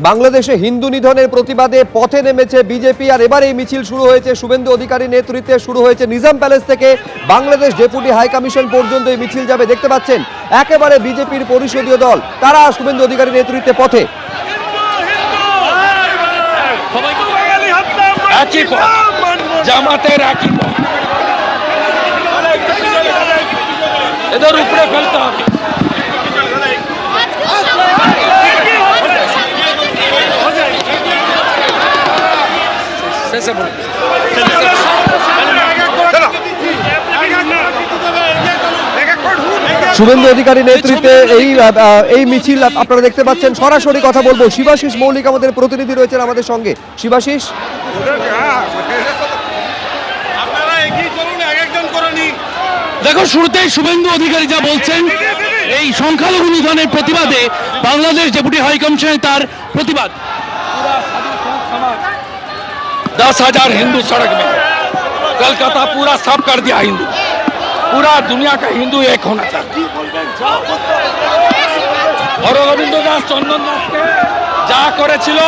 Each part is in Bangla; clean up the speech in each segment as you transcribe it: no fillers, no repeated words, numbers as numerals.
বাংলাদেশে হিন্দু নিধনের প্রতিবাদে পথে নেমেছে বিজেপি। আর এবার এই মিছিল শুরু হয়েছে শুভেন্দু অধিকারীর নেতৃত্বে, শুরু হয়েছে নিজাম প্যালেস থেকে বাংলাদেশ ডেপুটি হাই কমিশন পর্যন্ত এই মিছিল যাবে। দেখতে পাচ্ছেন একেবারে বিজেপির পরিষদীয় দল, তারা শুভেন্দু অধিকারীর নেতৃত্বে পথে। জামাতের একই পথ, এদের উপরে ফেলতে হবে। শুভেন্দু অধিকারী নেতৃত্বে এই মিছিল আপনারা দেখতে পাচ্ছেন। সরাসরি কথা বলবো, শিবাশিস মৌলিক আমাদের প্রতিনিধি রয়েছেন আমাদের সঙ্গে। শিবাশিস, দেখো, শুরুতেই শুভেন্দু অধিকারী যা বলছেন, এই সংখ্যালঘু নিধনের প্রতিবাদে বাংলাদেশ ডেপুটি হাই কমিশনে তার প্রতিবাদ। 10,000 हिंदू सड़क में, कलकत्ता पूरा साफ कर दिया हिंदू, पूरा दुनिया का हिंदू एक होना चाहिए। और रविंद्र दास चंदन दासকে যা করেছিল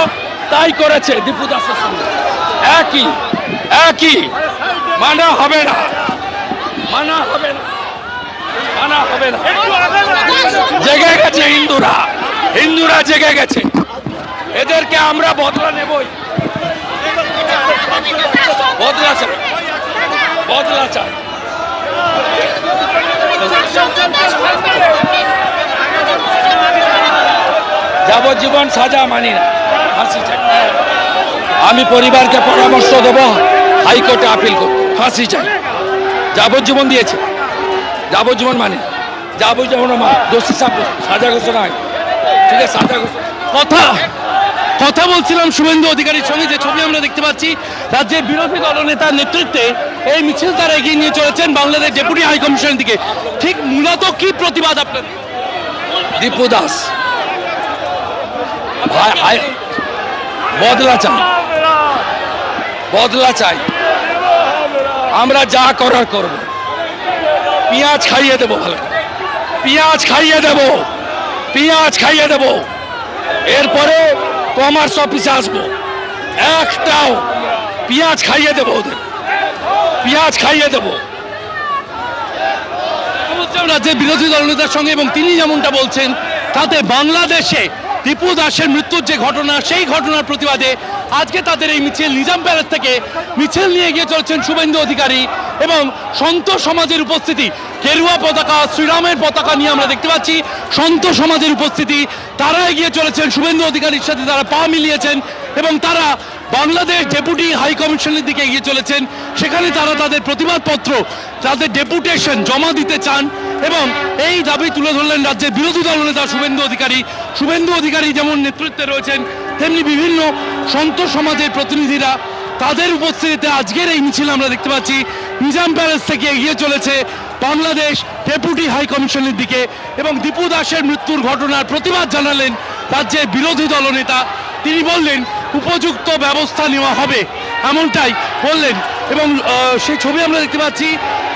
তাই করেছে দীপু দাসের সঙ্গে, একই মানা হবে না, মানা হবে না, মানা হবে না। জেগে গেছে হিন্দুরা জেগে গেছে, এদেরকে আমরা বদলা নেবই। বদলা চাই। যাবজ্জীবন সাজা মানি না, ফাঁসি চাই। আমি পরিবারকে পরামর্শ দেব হাইকোর্টে আপিল করব, ফাঁসি চাই। যাবজ্জীবন দিয়েছে, যাবজ্জীবন মানে যাবজ্জীবন দোষী সাব্যস্ত, সাজা ঘোষণা হয়, ঠিক আছে, সাজা ঘোষণা। কথা বলছিলাম শুভেন্দু অধিকারীর সঙ্গে, যে ছবি আমরা দেখতে পাচ্ছি রাজ্যের বিরোধী দলনেতার নেতৃত্বে এই মিছিল তারা এগিয়ে নিয়ে চলেছেন বাংলাদেশ ডেপুটি হাই কমিশনের দিকে। ঠিক মূলত কি প্রতিবাদ আপনার? দীপু দাস বদলা চাই, আমরা যা করার করব। পেঁয়াজ খাইয়ে দেবো, ভালো পেঁয়াজ খাইয়ে দেবো। এরপরে কমার্স অফিসে আসবো, একটাও পেঁয়াজ খাইয়ে দেবো, ওদের পেঁয়াজ খাইয়ে দেবো। রাজ্যের বিরোধী দলনেতার সঙ্গে, এবং তিনি যেমনটা বলছেন তাতে বাংলাদেশে দীপু দাসের মৃত্যুর যে ঘটনা, সেই ঘটনার প্রতিবাদে আজকে তাদের এই মিছিল নিজাম প্যালেস থেকে মিছিল নিয়ে গিয়ে চলছেন শুভেন্দু অধিকারী এবং সন্ত সমাজের উপস্থিতি। গেরুয়া পতাকা, শ্রীরামের পতাকা নিয়ে আমরা দেখতে পাচ্ছি সন্ত সমাজের উপস্থিতি। তারা এগিয়ে চলেছেন শুভেন্দু অধিকারীর সাথে, তারা পা মিলিয়েছেন এবং তারা বাংলাদেশ ডেপুটি হাই কমিশনের দিকে এগিয়ে চলেছেন। সেখানে তারা তাদের প্রতিবাদপত্র, তাদের ডেপুটেশন জমা দিতে চান এবং এই দাবি তুলে ধরলেন রাজ্যের বিরোধী দলনেতা শুভেন্দু অধিকারী যেমন নেতৃত্বে রয়েছেন, তেমনি বিভিন্ন সন্ত সমাজের প্রতিনিধিরা। তাদের উপস্থিতিতে আজকের এই মিছিল আমরা দেখতে পাচ্ছি নিজাম প্যালেস থেকে এগিয়ে চলেছে বাংলাদেশ ডেপুটি হাই কমিশনের দিকে এবং দীপু দাসের মৃত্যুর ঘটনার প্রতিবাদ জানালেন রাজ্যের বিরোধী দলনেতা। তিনি বললেন উপযুক্ত ব্যবস্থা নেওয়া হবে, এমনটাই বললেন। এবং সেই ছবি আমরা দেখতে পাচ্ছি,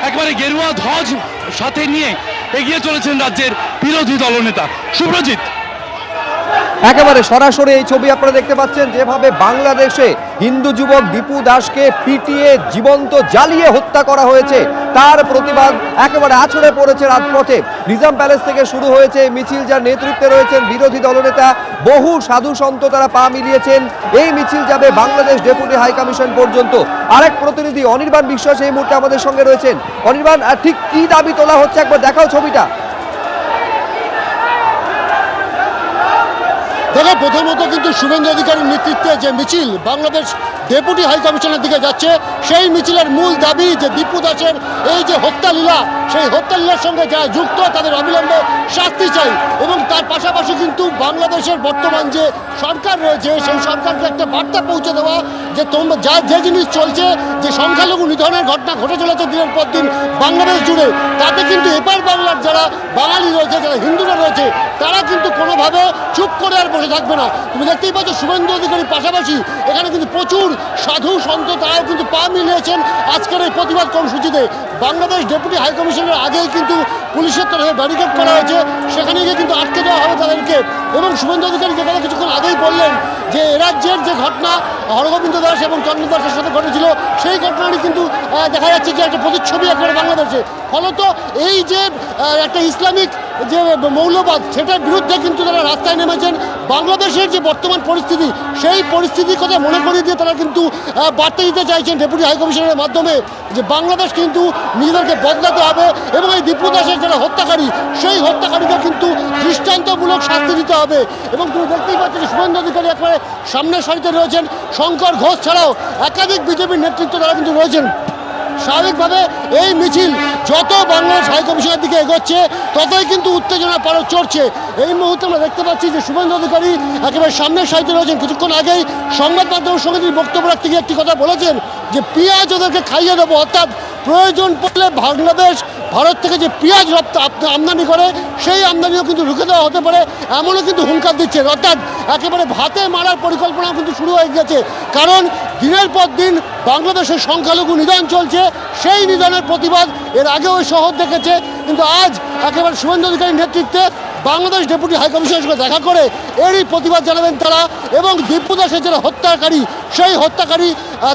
একবারে গেরুয়া ধ্বজ সাথে নিয়ে এগিয়ে চলেছেন রাজ্যের বিরোধী দলনেতা। শুভ্রজিৎ, একেবারে সরাসরি এই ছবি আপনারা দেখতে পাচ্ছেন, যেভাবে বাংলাদেশে হিন্দু যুবক দীপু দাসকে পিটিয়ে জীবন্ত জ্বালিয়ে হত্যা করা হয়েছে, তার প্রতিবাদ একেবারে আছড়ে পড়েছে রাজপথে। নিজাম প্যালেস থেকে শুরু হয়েছে এই মিছিল, যার নেতৃত্বে রয়েছেন বিরোধী দলনেতা, বহু সাধু সন্ত তারা পা মিলিয়েছেন। এই মিছিল যাবে বাংলাদেশ ডেপুটি হাই কমিশন পর্যন্ত। আরেক প্রতিনিধি অনির্বাণ বিশ্বাস এই মুহূর্তে আমাদের সঙ্গে রয়েছেন। অনির্বাণ, ঠিক কি দাবি তোলা হচ্ছে একবার দেখাও ছবিটা। দেখো, প্রথমত কিন্তু শুভেন্দু অধিকারীর নেতৃত্বে যে মিছিল বাংলাদেশ ডেপুটি হাই কমিশনের দিকে যাচ্ছে, সেই মিছিলের মূল দাবি যে দীপু দাসের এই যে হত্যালীলা, সেই হত্যালীলার সঙ্গে যারা যুক্ত তাদের অবিলম্বে শাস্তি চাই। এবং তার পাশাপাশি কিন্তু বাংলাদেশের বর্তমান যে সরকার রয়েছে, সেই সরকারকে একটা বার্তা পৌঁছে দেওয়া যে তোমরা যে জিনিস চলছে, যে সংখ্যালঘু নিধনের ঘটনা ঘটে চলেছে দিনের পর দিন বাংলাদেশ জুড়ে, তাতে কিন্তু এপার বাংলার যারা বাঙালি রয়েছে, যারা হিন্দুরা রয়েছে, তারা কিন্তু কোনোভাবে চুপ করে আর বসে থাকবে না। তুমি দেখতেই পাচ্ছ শুভেন্দু অধিকারীর পাশাপাশি এখানে কিন্তু প্রচুর সাধু সন্ত তারাও কিন্তু পা মিলিয়েছেন আজকের এই প্রতিবাদ কর্মসূচিতে। বাংলাদেশ ডেপুটি হাই কমিশনের আগেই কিন্তু পুলিশের তরফে ব্যারিকেড করা হয়েছে, সেখানে গিয়ে কিন্তু আটকে দেওয়া হবে তাদেরকে। এবং শুভেন্দু অধিকারী যেটা কিছুক্ষণ আগেই বললেন যে রাজ্যের যে ঘটনা হরগোবিন্দ দাস এবং চন্দ্র দাসের সাথে ঘটেছিল সেই ঘটনারই কিন্তু দেখা যাচ্ছে যে একটা প্রতিচ্ছবি একেবারে বাংলাদেশে। ফলত এই যে একটা ইসলামিক যে মৌলবাদ সেটার বিরুদ্ধে কিন্তু তারা রাস্তায় নেমেছেন। বাংলাদেশের যে বর্তমান পরিস্থিতি সেই পরিস্থিতির কথা মনে করিয়ে দিয়ে তারা কিন্তু বার্তা দিতে চাইছেন ডেপুটি হাইকমিশনের মাধ্যমে যে বাংলাদেশ কিন্তু নিজেদেরকে বদলাতে হবে এবং এই দীপু দাসের যারা হত্যাকারী সেই হত্যাকারীদের কিন্তু দৃষ্টান্তমূলক শাস্তি দিতে হবে। এবং তুমি দেখতেই পাচ্ছ যে শুভেন্দু অধিকারী একবারে সামনের সারিতে রয়েছেন, শঙ্কর ঘোষ ছাড়াও একাধিক বিজেপির নেতৃত্ব তারা কিন্তু রয়েছেন। স্বাভাবিকভাবে এই মিছিল যত বাংলাদেশ হাইকমিশনের দিকে এগোচ্ছে ততই কিন্তু উত্তেজনা পারদ চড়ছে। এই মুহূর্তে আমরা দেখতে পাচ্ছি যে শুভেন্দু অধিকারী একেবারে সামনের সারিতে রয়েছেন। কিছুক্ষণ আগেই সংবাদ মাধ্যমের সঙ্গে তিনি বক্তব্য রাখতে গিয়ে একটি কথা বলেছেন যে পেঁয়াজ ওদেরকে খাইয়ে দেবো, অর্থাৎ প্রয়োজন পড়লে বাংলাদেশ ভারত থেকে যে পেঁয়াজ আমদানি করে সেই আমদানিও কিন্তু রুখে দেওয়া হতে পারে, এমনও কিন্তু হুঙ্কার দিচ্ছে। অর্থাৎ একেবারে ভাতে মারার পরিকল্পনাও কিন্তু শুরু হয়ে গেছে। কারণ দিনের পর দিন বাংলাদেশের সংখ্যালঘু নিধন চলছে, সেই নিধনের প্রতিবাদ এর আগেও ওই শহর দেখেছে। কিন্তু আজ একেবারে শুভেন্দু অধিকারীর নেতৃত্বে বাংলাদেশ ডেপুটি হাইকমিশনের সঙ্গে দেখা করে এরই প্রতিবাদ জানাবেন তারা এবং দীপু দাসের যারা হত্যাকারী সেই হত্যাকারী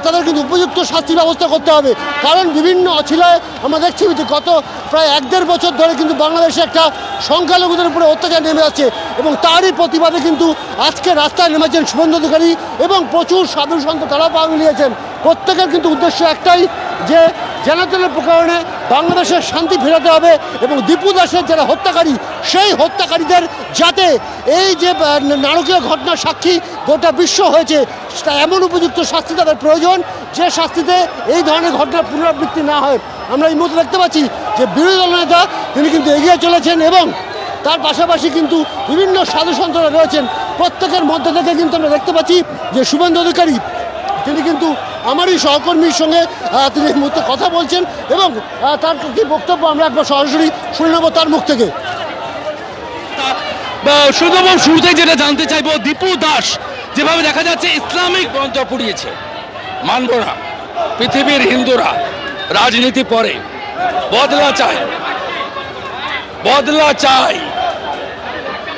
তাদের কিন্তু উপযুক্ত শাস্তির ব্যবস্থা করতে হবে। কারণ বিভিন্ন অছিলায় আমরা দেখছি যে গত প্রায় 1-1.5 বছর ধরে কিন্তু বাংলাদেশে একটা সংখ্যালঘুদের উপরে অত্যাচার নেমে আছে এবং তারই প্রতিবাদে কিন্তু আজকে রাস্তায় নেমেছেন শুভেন্দু অধিকারী এবং প্রচুর সাধু সন্ত তারাও পা মিলিয়েছেন। প্রত্যেকের কিন্তু উদ্দেশ্য একটাই যে জেনারেলের প্রকরণে বাংলাদেশের শান্তি ফেরাতে হবে এবং দীপু দাসের যারা হত্যাকারী সেই হত্যাকারীদের যাতে এই যে নারকীয় ঘটনার সাক্ষী গোটা বিশ্ব হয়েছে এমন উপযুক্ত শাস্তি তাদের প্রয়োজন যে শাস্তিতে এই ধরনের ঘটনার পুনরাবৃত্তি না হয়। আমরা এই মুহূর্তে দেখতে পাচ্ছি যে বিরোধী দল নেতা তিনি কিন্তু এগিয়ে চলেছেন এবং তার পাশাপাশি কিন্তু বিভিন্ন সাধু সন্তরা রয়েছেন। প্রত্যেকের মধ্যে থেকে কিন্তু আমরা দেখতে পাচ্ছি যে শুভেন্দু অধিকারী তিনি কিন্তু আমারই সহকর্মীর সঙ্গে তিনি এই মুহূর্তে কথা বলছেন এবং তার কি বক্তব্য আমরা একবার সরাসরি শুনে নেব তার মুখ থেকে। শুরুতে যেটা জানতে চাইবো, দীপু দাস যেভাবে দেখা যাচ্ছে ইসলামিক গ্রন্থ পুড়িয়েছে, মানব না। পৃথিবীর হিন্দুরা রাজনীতি পরে বদলা চায়, বদলা চাই।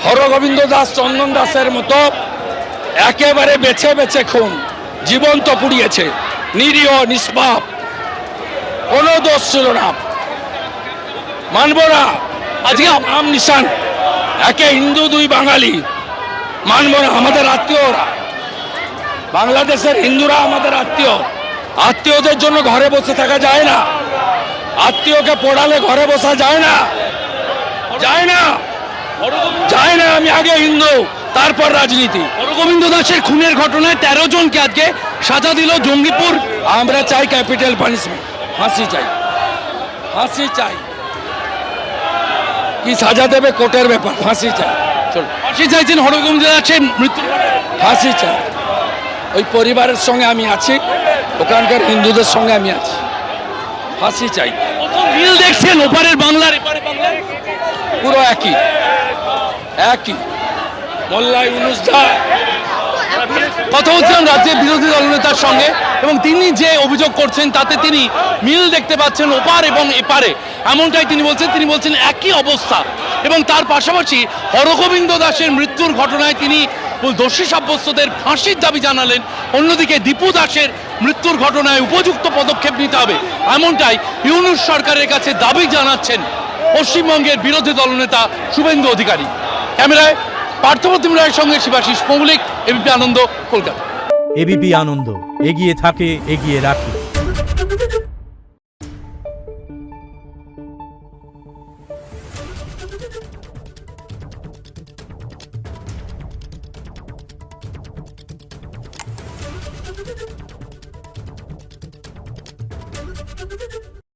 হরগোবিন্দ দাস চন্দন দাসের মতো একেবারে বেছে বেছে খুন জীবন্ত পুড়িয়েছে, নিরীহ নিষ্পাপ, কোনো দোষ ছিল না। মানব না। আজকে নাম নিশান একে হিন্দু দুই বাঙালি, মানব না। আমাদের আত্মীয়রা, বাংলাদেশের হিন্দুরা আমাদের আত্মীয়। আত্মীয়দের জন্য ঘরে বসে থাকা যায় না, আত্মীয়কে পড়ালে ঘরে বসা যায় না, যায় না, যায় না। আমি আগে হিন্দু তারপর রাজনীতি। হরগোবিন্দ দাসের খুনের ঘটনায় 13 জনকে আজকে সাজা দিল জঙ্গিপুর। আমরা চাই ক্যাপিটাল পানিশমেন্ট, ফাঁসি চাই, ফাঁসি চাই। কি সাজা দেবে কোর্টের ব্যাপার, ফাঁসি চাই। চল, ফাঁসি চাইছেন হরগোবিন্দ দাসের মৃত্যু, ফাঁসি চাই। ওই পরিবারের সঙ্গে আমি আছি, ওখানকার হিন্দুদের সঙ্গে আমি আছি, ফাঁসি চাই। মিল দেখছেন ওপারের বাংলার এপারে বাংলার, পুরো একই একই। মোল্লা ইউনুস দা কথা হচ্ছিলাম রাজ্যের বিরোধী দলনেতার সঙ্গে এবং তিনি যে অভিযোগ করছেন তাতে তিনি মিল দেখতে পাচ্ছেন ওপার এবং এপারে, এমনটাই তিনি বলছেন একই অবস্থা। এবং তার পাশাপাশি হরগোবিন্দ দাসের মৃত্যুর ঘটনায় তিনি দোষী সাব্যস্তদের ফাঁসির দাবি জানালেন। অন্যদিকে দীপু দাসের মৃত্যুর ঘটনায় উপযুক্ত পদক্ষেপ নিতে হবে, এমনটাই ইউনুস সরকারের কাছে দাবি জানাচ্ছেন পশ্চিমবঙ্গের বিরোধী দলনেতা শুভেন্দু অধিকারী। ক্যামেরায় পার্থপ্রতিম রায়ের সঙ্গে শিবাশিস মৌলিক, এবিপি আনন্দ, কলকাতা। এবিপি আনন্দ, এগিয়ে থাকে, এগিয়ে রাখে।